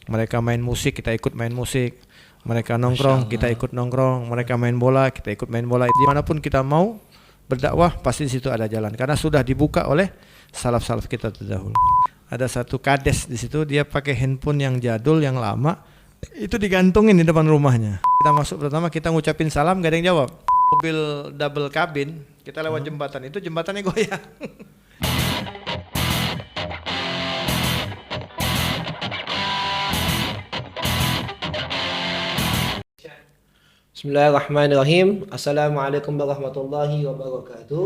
Mereka main musik, kita ikut main musik. Mereka nongkrong, kita ikut nongkrong. Mereka main bola, kita ikut main bola. Dimanapun kita mau berdakwah, pasti di situ ada jalan. Karena sudah dibuka oleh salaf-salaf kita terdahulu. Ada satu kades di situ, dia pakai handphone yang jadul, yang lama. Itu digantungin di depan rumahnya. Kita masuk pertama, kita ngucapin salam, gak ada yang jawab. Mobil double cabin, kita lewat jembatan itu, jembatannya goyang. Bismillahirrahmanirrahim. Assalamualaikum warahmatullahi wabarakatuh.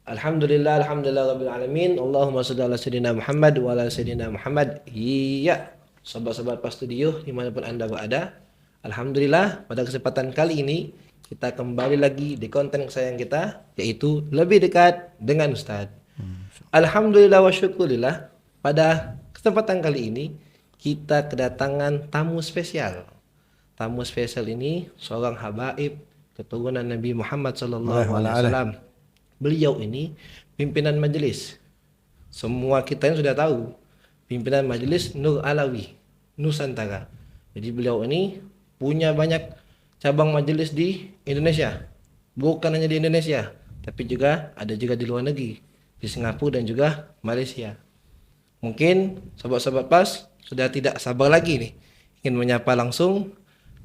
Alhamdulillah rabbil alamin. Allahumma shalli ala sayyidina Muhammad wa ala sayyidina Muhammad. Iya, sobat-sobat Pas Studio dimanapun Anda berada. Alhamdulillah, pada kesempatan kali ini kita kembali lagi di konten kesayangan kita, yaitu Lebih Dekat dengan Ustadz. Alhamdulillah wa syukurillah, pada kesempatan kali ini kita kedatangan tamu spesial. Tamu spesial ini seorang habaib keturunan Nabi Muhammad SAW. Beliau ini pimpinan majelis. Semua kita yang sudah tahu, pimpinan majelis Nur Alawi Nusantara. Jadi beliau ini punya banyak cabang majelis di Indonesia. Bukan hanya di Indonesia, tapi juga ada juga di luar negeri, di Singapura dan juga Malaysia. Mungkin sobat-sobat Pas sudah tidak sabar lagi nih ingin menyapa langsung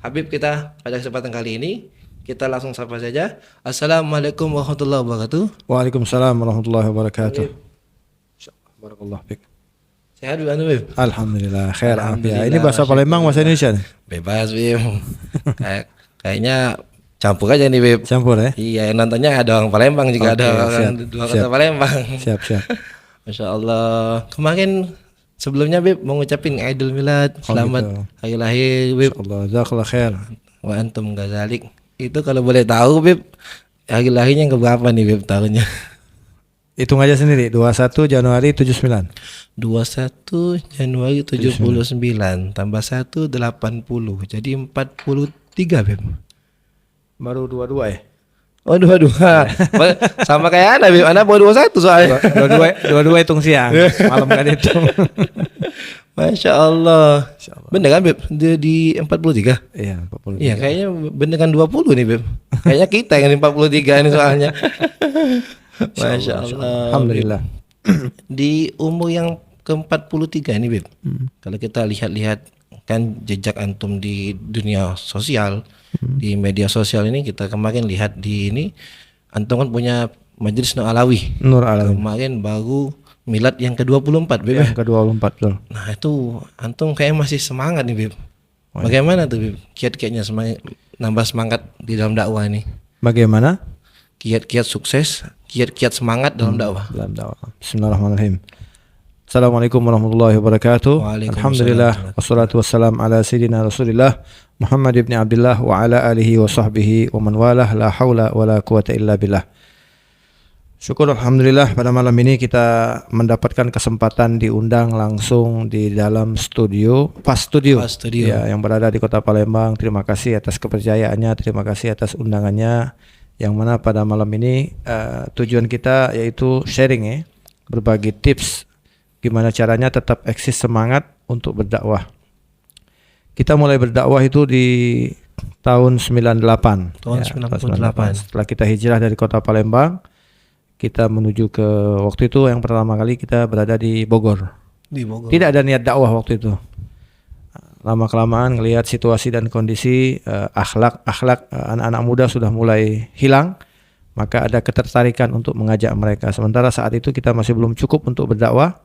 Habib kita pada kesempatan kali ini. Kita langsung sapa saja. Assalamualaikum warahmatullahi wabarakatuh. Waalaikumsalam warahmatullahi wabarakatuh. Insyaallah, barakallahu fiik. Sehat Bib? Alhamdulillah, khair afiat. Ini bahasa Palembang, bahasa Indonesia nih? Bebas Bib. Kayaknya campur aja nih Bib. Campur ya? Iya, yang nontonnya ada orang Palembang juga, ada orang dua kota Palembang. Siap. Masya Allah. Kemarin sebelumnya Bib mau ngucapin Idul Milad, selamat hari lahir Bib. Insyaallah, jazakallah khair. Wa antum gazalik. Itu kalau boleh tahu Bib, hari lahirnya ke berapa nih Bib tahunnya? Hitung aja sendiri, 21 Januari 79. 21 Januari 79 tambah 1 80. Jadi 43 Bib. Baru 22 ya? Oh 22. Sama kayak Anda Bib, Anda baru 21 soalnya. 22 hitung siang, malam kan hitung. Masya Allah. Bener kan Bib? Di 43? Iya 43. Iya kayaknya bener kan 20 nih Bib. Kayaknya kita yang 43 ini soalnya. Masya Allah. Alhamdulillah. Di umur yang ke-43 ini Bib, kalau kita lihat-lihat kan jejak antum di dunia sosial, di media sosial ini, kita kemarin lihat di ini, antum kan punya Majelis Nur Alawi. Kemarin baru milad yang ke-24 Bib. Yang ke-24 betul. Nah itu antum kayak masih semangat nih Bib. Bagaimana tuh Bib? Kiat-kiatnya nambah semangat di dalam dakwah ini. Bagaimana? Kiat-kiat sukses, kiat-kiat semangat dalam dakwah. Bismillahirrahmanirrahim. Assalamualaikum warahmatullahi wabarakatuh. Alhamdulillah wassalatu wassalam ala sayyidina Rasulillah Muhammad ibn Abdullah wa ala alihi wa sahbihi wa man walah, la haula wa la quwata illa billah. Syukur alhamdulillah pada malam ini kita mendapatkan kesempatan diundang langsung di dalam studio Pas Studio. Ya, yang berada di Kota Palembang. Terima kasih atas kepercayaannya, terima kasih atas undangannya. Yang mana pada malam ini tujuan kita yaitu sharing ya, berbagi tips gimana caranya tetap eksis semangat untuk berdakwah. Kita mulai berdakwah itu di tahun 98. Tahun 98. Setelah kita hijrah dari Kota Palembang, kita menuju ke, waktu itu yang pertama kali kita berada di Bogor. Tidak ada niat dakwah waktu itu. Lama-kelamaan ngelihat situasi dan kondisi, akhlak anak-anak muda sudah mulai hilang, maka ada ketertarikan untuk mengajak mereka. Sementara saat itu kita masih belum cukup untuk berdakwah,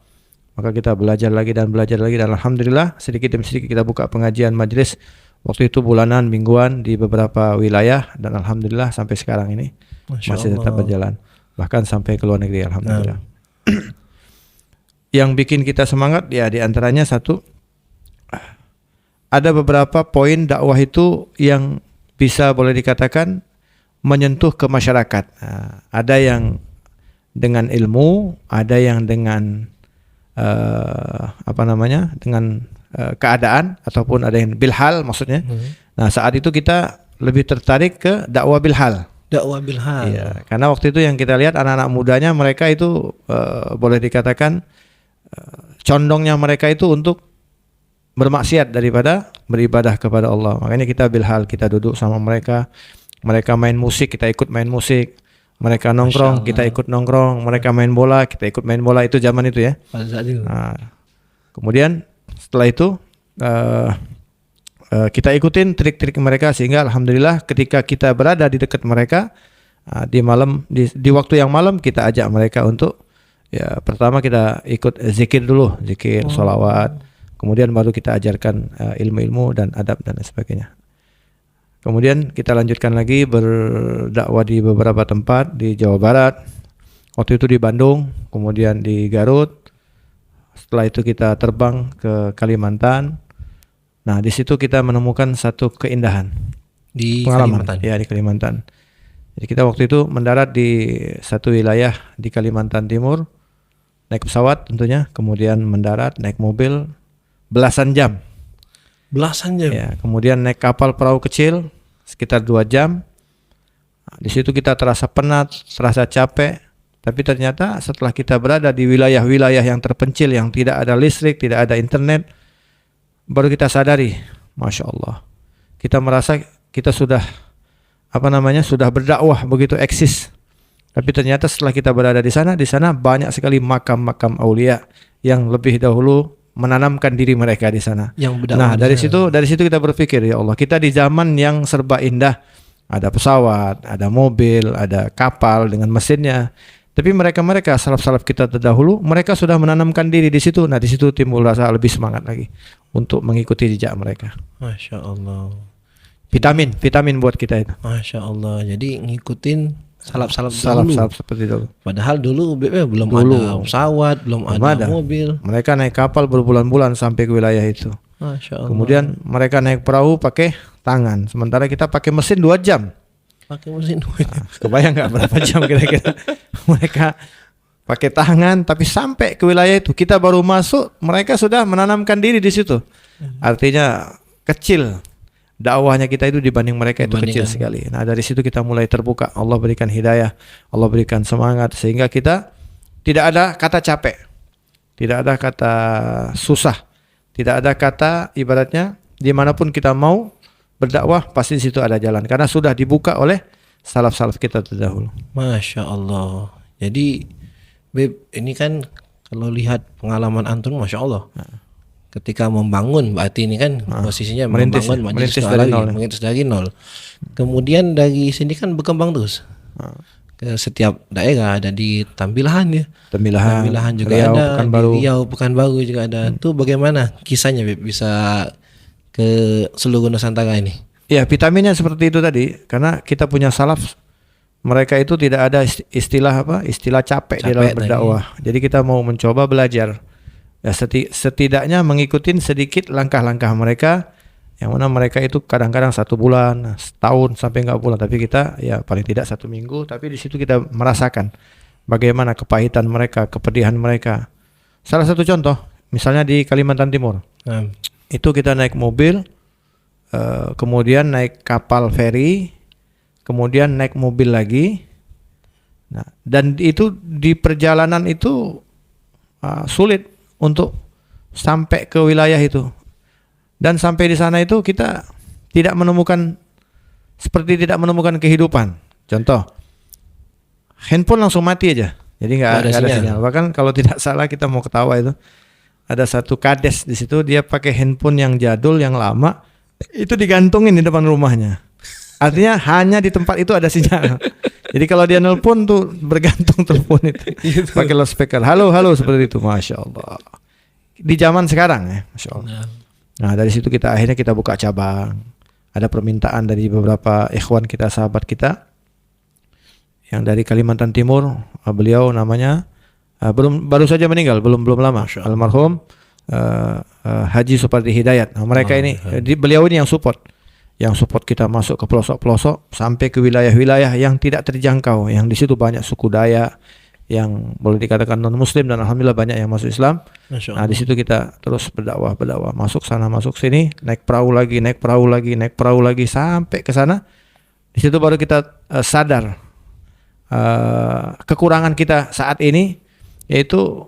maka kita belajar lagi dan alhamdulillah sedikit demi sedikit kita buka pengajian majelis waktu itu bulanan, mingguan di beberapa wilayah, dan alhamdulillah sampai sekarang ini masih tetap berjalan, bahkan sampai ke luar negeri alhamdulillah. Yang bikin kita semangat ya diantaranya satu, ada beberapa poin dakwah itu yang bisa boleh dikatakan menyentuh ke masyarakat. Ada yang dengan ilmu, ada yang dengan dengan keadaan, ataupun ada yang bilhal maksudnya. Nah saat itu kita lebih tertarik ke dakwah bilhal. Iya, karena waktu itu yang kita lihat anak-anak mudanya mereka itu boleh dikatakan condongnya mereka itu untuk bermaksiat daripada beribadah kepada Allah. Makanya kita bilhal, kita duduk sama mereka. Mereka main musik, kita ikut main musik. Mereka nongkrong, kita ikut nongkrong. Mereka main bola, kita ikut main bola. Itu zaman itu ya. Pada saat itu. Nah, kemudian setelah itu kita ikutin trik-trik mereka, sehingga alhamdulillah ketika kita berada di dekat mereka di malam, di waktu yang malam, kita ajak mereka untuk ya pertama kita ikut zikir dulu, zikir, sholawat. Kemudian baru kita ajarkan ilmu-ilmu dan adab dan sebagainya. Kemudian kita lanjutkan lagi berdakwah di beberapa tempat di Jawa Barat. Waktu itu di Bandung, kemudian di Garut. Setelah itu kita terbang ke Kalimantan. Nah, di situ kita menemukan satu keindahan Di pengalaman. Kalimantan. Ya, di Kalimantan. Jadi kita waktu itu mendarat di satu wilayah di Kalimantan Timur, naik pesawat tentunya, kemudian mendarat naik mobil belasan jam. Belasan jam. Ya, kemudian naik kapal perahu kecil sekitar 2 jam. Nah, di situ kita terasa penat, terasa capek. Tapi ternyata setelah kita berada di wilayah-wilayah yang terpencil, yang tidak ada listrik, tidak ada internet, baru kita sadari, Masya Allah, kita merasa kita sudah sudah berdakwah begitu eksis. Tapi ternyata setelah kita berada di sana banyak sekali makam-makam aulia yang lebih dahulu menanamkan diri mereka di sana. Nah, dari situ kita berpikir, ya Allah, kita di zaman yang serba indah, ada pesawat, ada mobil, ada kapal dengan mesinnya. Tapi mereka salaf-salaf kita terdahulu, mereka sudah menanamkan diri di situ. Nah, di situ timbul rasa lebih semangat lagi untuk mengikuti jejak mereka. Masya Allah. Vitamin buat kita itu. Masya Allah. Jadi ngikutin salaf-salaf seperti itu. Padahal dulu belum ada pesawat, belum ada mobil. Mereka naik kapal berbulan-bulan sampai ke wilayah itu. Masya Allah. Kemudian mereka naik perahu pakai tangan, sementara kita pakai mesin 2 jam. Pakai mesin. Kebayang nggak berapa jam kira-kira mereka pakai tangan, tapi sampai ke wilayah itu kita baru masuk, mereka sudah menanamkan diri di situ. Artinya kecil dakwahnya kita itu dibanding mereka itu kecil sekali. Nah, dari situ kita mulai terbuka. Allah berikan hidayah, Allah berikan semangat, sehingga kita tidak ada kata capek, tidak ada kata susah, tidak ada kata ibaratnya dimanapun kita mau berdakwah pasti di situ ada jalan, karena sudah dibuka oleh salaf-salaf kita terdahulu. Masya Allah. Jadi Beb, ini kan kalau lihat pengalaman antum, Masya Allah. Ketika membangun, berarti ini kan posisinya membangun merintis dari nol. Kemudian dari sini kan berkembang terus. Ke setiap daerah ada di Tambilahan ya. Tambilahan juga Riau, ada, di Riau, Pekanbaru juga ada. Itu bagaimana kisahnya Beb bisa ke seluruh Nusantara ini? Ya, vitaminnya seperti itu tadi, karena kita punya salaf, mereka itu tidak ada istilah capek di dalam berdakwah. Jadi kita mau mencoba belajar. Ya, setidaknya mengikuti sedikit langkah-langkah mereka, yang mana mereka itu kadang-kadang 1 bulan, setahun sampai enggak pulang, tapi kita ya paling tidak 1 minggu. Tapi di situ kita merasakan bagaimana kepahitan mereka, kepedihan mereka. Salah satu contoh, misalnya di Kalimantan Timur, itu kita naik mobil, kemudian naik kapal feri, kemudian naik mobil lagi. Nah, dan itu di perjalanan itu sulit untuk sampai ke wilayah itu. Dan sampai di sana itu kita tidak menemukan kehidupan. Contoh, handphone langsung mati aja. Jadi nggak ada sinyal. Bahkan kalau tidak salah kita mau ketawa itu, ada satu kades di situ, dia pakai handphone yang jadul, yang lama, itu digantungin di depan rumahnya. Artinya hanya di tempat itu ada sinyal. Jadi kalau dia nelpon tuh bergantung telepon itu pakai loudspeaker. Halo seperti itu. Masya Allah. Di zaman sekarang ya, Masya Allah. Nah, dari situ akhirnya kita buka cabang. Ada permintaan dari beberapa ikhwan kita, sahabat kita yang dari Kalimantan Timur. Beliau namanya baru saja meninggal, belum lama. Almarhum Haji Supardi Hidayat. Nah, mereka beliau ini yang support kita masuk ke pelosok-pelosok sampai ke wilayah-wilayah yang tidak terjangkau, yang di situ banyak suku Dayak yang boleh dikatakan non Muslim, dan alhamdulillah banyak yang masuk Islam. Nah, di situ kita terus berdakwah, masuk sana, masuk sini, naik perahu lagi sampai ke sana. Di situ baru kita sadar kekurangan kita saat ini, yaitu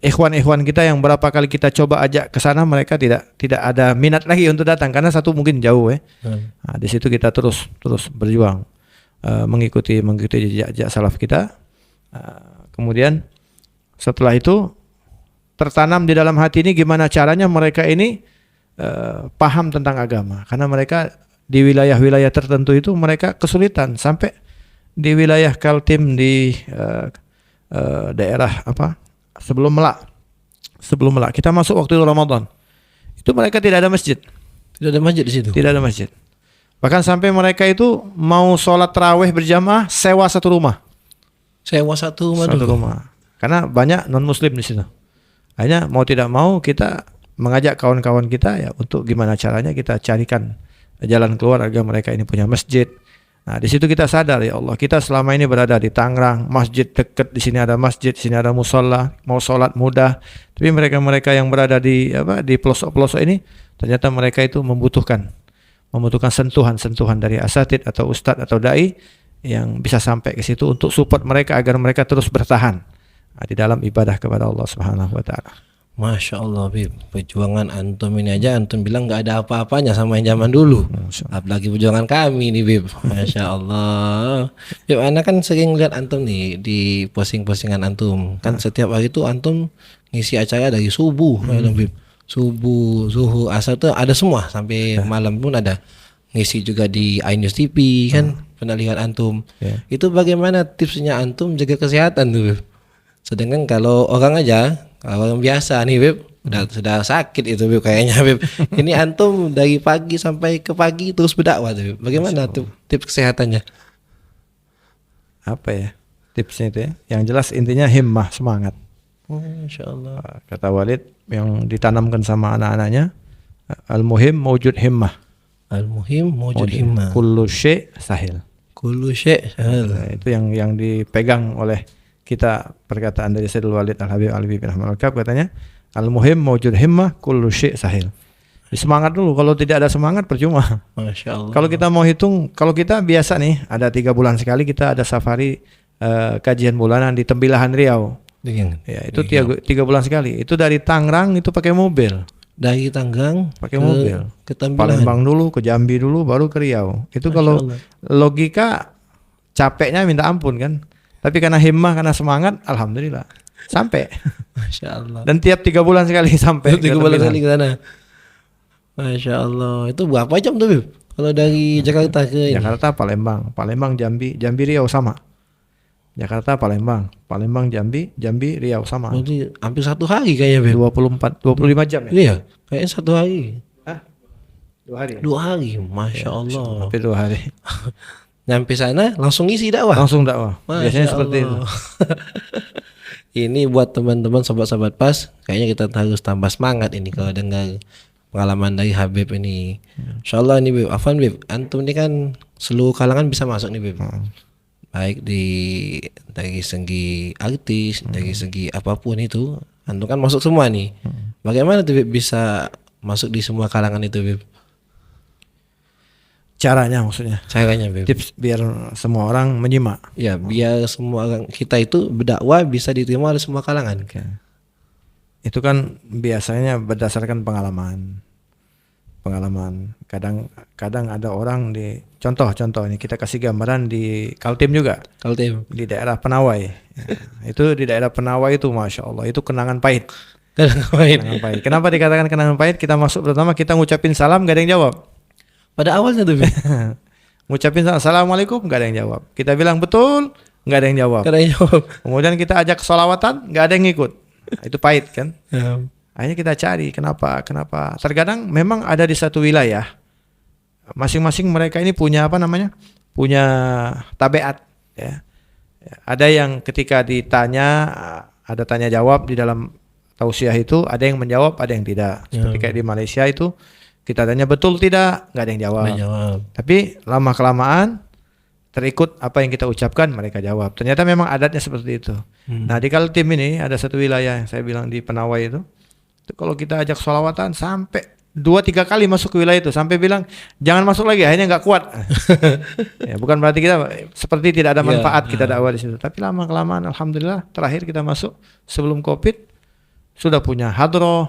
ikhwan-ikhwan kita yang berapa kali kita coba ajak ke sana, mereka tidak ada minat lagi untuk datang karena satu mungkin jauh ya. Nah, di situ kita terus berjuang mengikuti jejak salaf kita. Kemudian setelah itu tertanam di dalam hati ini gimana caranya mereka ini paham tentang agama, karena mereka di wilayah-wilayah tertentu itu mereka kesulitan. Sampai di wilayah Kaltim di daerah sebelum Melak kita masuk waktu Ramadan, itu mereka tidak ada masjid. Tidak ada masjid di situ. Tidak ada masjid. Bahkan sampai mereka itu mau sholat tarawih berjamaah sewa satu rumah. Sewa satu rumah. Karena banyak non muslim di situ. Hanya mau tidak mau kita mengajak kawan-kawan kita ya untuk gimana caranya kita carikan jalan keluar agar mereka ini punya masjid. Nah, di situ kita sadar, ya Allah, kita selama ini berada di Tangerang, masjid dekat, di sini ada masjid, di sini ada musola, mau sholat mudah. Tapi mereka yang berada di pelosok-pelosok ini, ternyata mereka itu membutuhkan sentuhan dari asatid atau ustadz atau dai yang bisa sampai ke situ untuk support mereka agar mereka terus bertahan di dalam ibadah kepada Allah Subhanahu wa taala. Masya Allah, Bib. Perjuangan antum ini aja antum bilang nggak ada apa-apanya sama yang zaman dulu. Apalagi perjuangan kami nih, Bib. Masya Allah. Bib, anak kan sering lihat antum nih di posting-postingan antum. Kan setiap hari itu antum ngisi acara dari subuh, Bib. Subuh, zuhur, asar tuh ada semua, sampai malam pun ada. Ngisi juga di iNews TV kan, pernah lihat antum. Itu bagaimana tipsnya antum jaga kesehatan tuh, Bib? Sedangkan kalau orang biasa nih, Bib, sudah sakit itu, Bib, kayaknya, Bib. Ini antum dari pagi sampai ke pagi terus berdakwah tuh, Bib. Bagaimana tips kesehatannya? Apa ya tipsnya itu ya? Yang jelas intinya himmah, semangat. Masya Allah. Kata Walid yang ditanamkan sama anak-anaknya, al-muhim mawjud himmah. Al-muhim mawjud himmah. Kullu syai' sahil. Kullu syai' sahil. Itu yang dipegang oleh kita, perkataan dari Sayyidul Walid Al-Habib Al-Habib bin Ahmad Al-Kab, katanya al-muhim mawjud himmah kullu syai' sahil. Semangat dulu, kalau tidak ada semangat percuma. Masya Allah. Kalau kita mau hitung, kalau kita biasa nih ada 3 bulan sekali kita ada safari kajian bulanan di Tembilahan Riau. Ya, itu 3 bulan sekali. Itu dari Tangerang itu pakai mobil. Dari Tangerang pakai mobil ke Tembilahan. Palembang dulu, ke Jambi dulu, baru ke Riau. Itu kalau logika capeknya minta ampun kan. Tapi karena himmah, karena semangat, alhamdulillah sampai. Masya Allah. Dan tiap 3 bulan sekali sampai. 3 bulan sekali ke sana. Masya Allah. Itu berapa jam tuh, Bib? Kalau dari Jakarta ke Jakarta, Palembang, Jambi, Riau sama. Jakarta, Palembang, Jambi, Riau sama. Berarti hampir 1 hari kayaknya, Bib. 25 jam ya? Iya, kayaknya 1 hari. 2 hari. 2 hari, Masya Allah. Hampir 2 hari. Nyampe sana langsung isi dakwah. Langsung dakwah. Biasanya seperti itu. Ini buat teman-teman sobat-sobat pas, kayaknya kita harus tambah semangat ini kalau dengar pengalaman dari Habib ini. Insyaallah ini, Bib. Afwan, Bib. Antum ini kan seluruh kalangan bisa masuk nih, Bib. Baik dari segi artis, dari segi apapun itu, antum kan masuk semua nih. Bagaimana tuh, Bib, bisa masuk di semua kalangan itu, Bib? Caranya maksudnya. Caranya, Bib. Tips biar semua orang menyimak. Ya, biar semua orang kita itu berdakwah bisa diterima oleh semua kalangan. Itu kan biasanya berdasarkan pengalaman. Kadang ada orang di contoh ini kita kasih gambaran di Kaltim juga. Kaltim. Di daerah Penawai. Itu di daerah Penawai itu Masya Allah itu kenangan pahit. Kenangan pahit. Kenapa dikatakan kenangan pahit? Kita masuk pertama kita ngucapin salam gak ada yang jawab. Pada awalnya tuh, ngucapin assalamualaikum gak ada yang jawab. Kita bilang betul gak ada yang jawab. Gak ada yang jawab. Kemudian kita ajak sholawatan gak ada yang ngikut. Itu pahit kan. Akhirnya kita cari kenapa. Terkadang memang ada di satu wilayah masing-masing mereka ini punya punya tabiat ya. Ada yang ketika ditanya ada tanya jawab di dalam tausiah itu, ada yang menjawab, ada yang tidak. Seperti kayak di Malaysia itu kita tanya betul tidak, nggak ada yang jawab. Tapi lama kelamaan terikut apa yang kita ucapkan mereka jawab. Ternyata memang adatnya seperti itu. Nah di Kaltim ini ada satu wilayah yang saya bilang di Penawai itu kalau kita ajak sholawatan sampai 2-3 kali masuk ke wilayah itu sampai bilang jangan masuk lagi, akhirnya nggak kuat. Ya, bukan berarti kita seperti tidak ada manfaat kita dakwah di situ, tapi lama kelamaan alhamdulillah terakhir kita masuk sebelum Covid sudah punya hadroh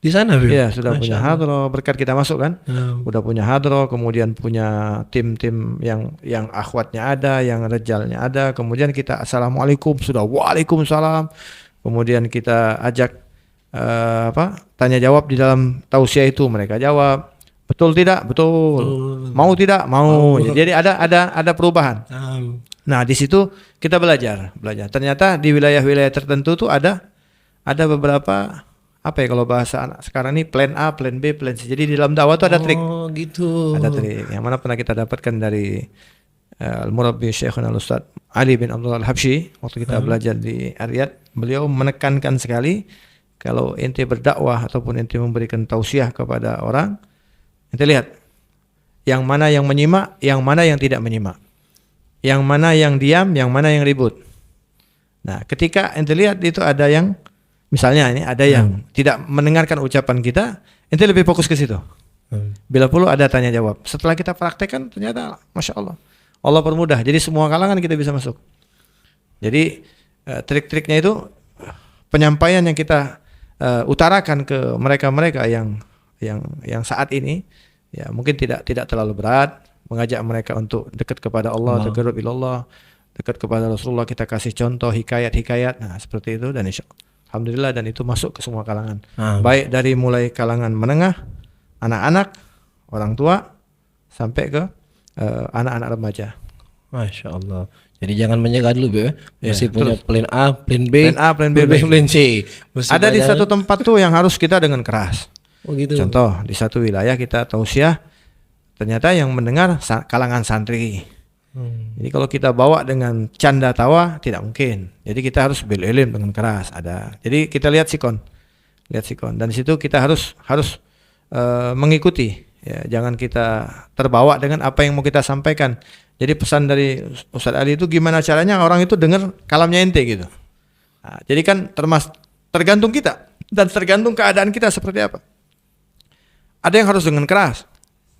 di sana, Bib? Iya, sudah punya hadroh berkat kita masuk kan. Udah punya hadroh, kemudian punya tim-tim yang akhwatnya ada, yang rejalnya ada, kemudian kita assalamualaikum sudah waalaikumsalam. Kemudian kita ajak tanya jawab di dalam tausiah itu, mereka jawab betul tidak, betul, mau tidak, mau. Jadi ada perubahan. Nah, di situ kita belajar. Ternyata di wilayah-wilayah tertentu tuh ada beberapa apa ya kalau bahasa anak sekarang ini plan A, plan B, plan C. Jadi di dalam dakwah itu ada trik. Oh, gitu. Ada trik. Yang mana pernah kita dapatkan dari Al-Murabbi Syekhuna Al-Ustaz Ali bin Abdullah Al-Habsyi waktu kita belajar di Riyadh. Beliau menekankan sekali kalau ente berdakwah ataupun ente memberikan tausiah kepada orang, ente lihat yang mana yang menyimak, yang mana yang tidak menyimak. Yang mana yang diam, yang mana yang ribut. Nah, ketika ente lihat itu ada yang misalnya ini ada yang tidak mendengarkan ucapan kita, ente lebih fokus ke situ. Bila perlu ada tanya jawab. Setelah kita praktekkan ternyata Masya Allah, Allah permudah. Jadi semua kalangan kita bisa masuk. Jadi trik-triknya itu penyampaian yang kita utarakan ke mereka-mereka yang saat ini ya mungkin tidak terlalu berat, mengajak mereka untuk dekat kepada Allah, taqarrub ilallah, dekat kepada Rasulullah, kita kasih contoh hikayat-hikayat. Nah, seperti itu dan insya alhamdulillah, dan itu masuk ke semua kalangan. Baik dari mulai kalangan menengah, anak-anak, orang tua, sampai ke anak-anak remaja. Masya Allah. Jadi jangan menyerah dulu, Beb. Mesti punya plan A, plan B, plan C. Ada di satu tempat tuh yang harus kita dengan keras. Oh gitu. Contoh di satu wilayah kita tausiah, ternyata yang mendengar kalangan santri. Jadi kalau kita bawa dengan canda tawa tidak mungkin. Jadi kita harus bil ilim dengan keras. Ada. Jadi kita lihat sikon. Dan di situ kita harus mengikuti. Ya, jangan kita terbawa dengan apa yang mau kita sampaikan. Jadi pesan dari Ustadz Ali itu gimana caranya orang itu dengar kalamnya ente gitu. Nah, jadi kan tergantung kita dan tergantung keadaan kita seperti apa. Ada yang harus dengan keras.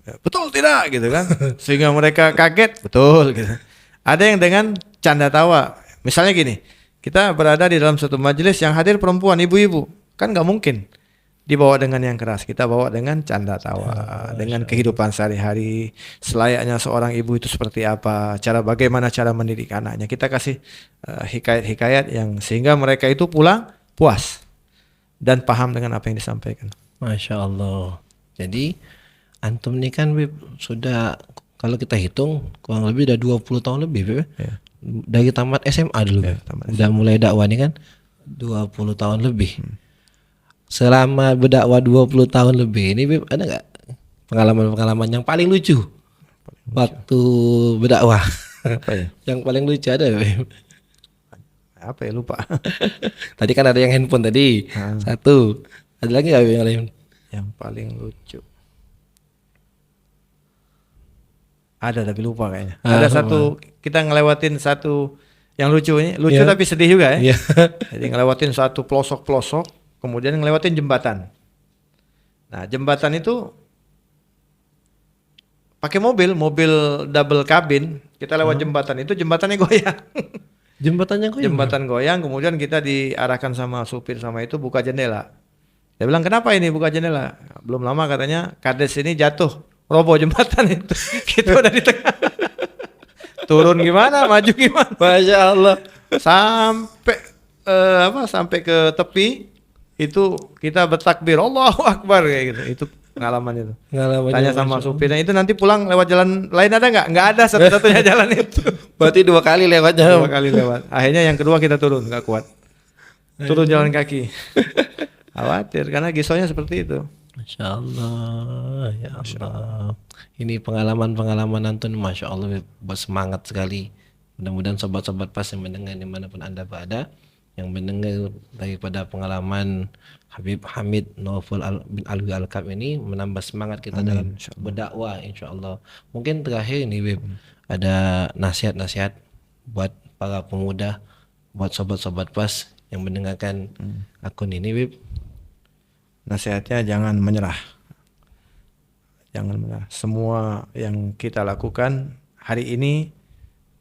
Ya, betul tidak gitu kan, sehingga mereka kaget, betul gitu. Ada yang dengan canda tawa, misalnya gini, kita berada di dalam satu majelis yang hadir perempuan, ibu-ibu, kan nggak mungkin dibawa dengan yang keras, kita bawa dengan canda tawa, dengan kehidupan sehari-hari, selayaknya seorang ibu itu seperti apa, bagaimana cara mendidik anaknya, kita kasih hikayat-hikayat yang sehingga mereka itu pulang puas dan paham dengan apa yang disampaikan. Masya Allah. Jadi antum ini kan, Bib, sudah kalau kita hitung kurang lebih udah 20 tahun lebih, Bib. Ya. Dari tamat SMA dulu, ya, udah mulai dakwah ini kan 20 tahun lebih. Selama berdakwah 20 tahun lebih ini, Bib, ada nggak pengalaman-pengalaman yang paling lucu waktu berdakwah? Apa ya? Yang paling lucu ada, Bib? Apa ya, lupa. Tadi kan ada yang handphone tadi. Satu. Ada lagi nggak yang lain? Yang paling lucu. Ada tapi lupa kayaknya. Ada satu, kita ngelewatin satu yang lucu tapi sedih juga ya. Jadi ngelewatin satu pelosok-pelosok, kemudian ngelewatin jembatan. Nah, jembatan itu pakai mobil double kabin. Kita lewat jembatan itu, jembatannya goyang. Jembatan goyang, kemudian kita diarahkan sama supir sama itu buka jendela. Dia bilang, kenapa ini buka jendela? Belum lama katanya kades ini jatuh, roboh jembatan itu. Kita udah di tengah. Turun gimana, maju gimana? Masya Allah. Sampai ke tepi itu kita bertakbir Allahu Akbar kayak gitu. Itu pengalaman itu. Tanya sama supirnya, itu nanti pulang lewat jalan lain ada nggak? Nggak ada, satu-satunya jalan itu. Berarti 2 kali lewatnya. 2 kali lewat. Akhirnya yang kedua kita turun, nggak kuat. Turun jalan kaki. Khawatir karena gisonya seperti itu. Masya Allah, ya Allah. Ini pengalaman-pengalaman Antun, Masya Allah, bersemangat sekali. Mudah-mudahan sobat-sobat pas yang mendengar dimanapun Anda berada, yang mendengar daripada pengalaman Habib Hamid Naufal bin Alwi Al-Kab ini menambah semangat kita dalam berdakwah, insya Allah. Mungkin terakhir ini, Bib, ada nasihat-nasihat buat para pemuda, buat sobat-sobat pas yang mendengarkan akun ini, Bib. Nasihatnya jangan menyerah. Jangan benar. Semua yang kita lakukan hari ini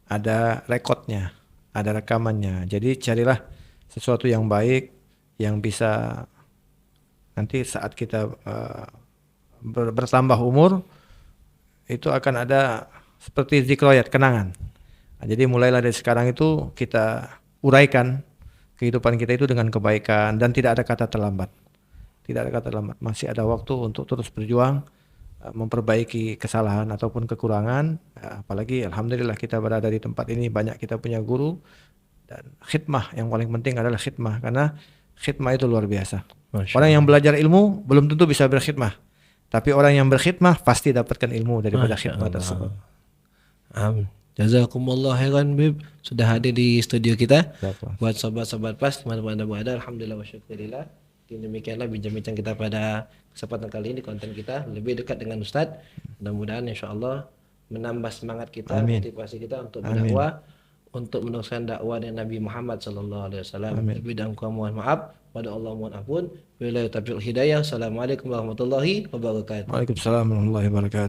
ada rekodnya, ada rekamannya. Jadi carilah sesuatu yang baik yang bisa nanti saat kita bertambah umur itu akan ada seperti zikroyat, kenangan. Nah, jadi mulailah dari sekarang itu kita uraikan kehidupan kita itu dengan kebaikan dan tidak ada kata terlambat. Tidak ada kata terlambat. Masih ada waktu untuk terus berjuang memperbaiki kesalahan ataupun kekurangan. Apalagi alhamdulillah kita berada di tempat ini, banyak kita punya guru, dan khidmah yang paling penting adalah khidmah, karena khidmah itu luar biasa. Orang yang belajar ilmu belum tentu bisa berkhidmah, tapi orang yang berkhidmah pasti dapatkan ilmu daripada khidmah tersebut. Amin. Jazakumullah khairan Bib sudah hadir di studio kita. Buat sobat-sobat pas mana-mana berada, alhamdulillah wa syukurillah. Demikianlah bincang-bincang kita pada kesempatan kali ini, konten kita lebih dekat dengan Ustadz. Mudah-mudahan insyaallah menambah semangat kita, motivasi kita untuk berdakwah, untuk meneruskan dakwah dengan Nabi Muhammad sallallahu alaihi wasallam. Lebih dan kurang mohon maaf, pada Allah mohon ampun. Wabillahi taufiq hidayah. Assalamualaikum warahmatullahi wabarakatuh. Waalaikumsalam warahmatullahi wabarakatuh.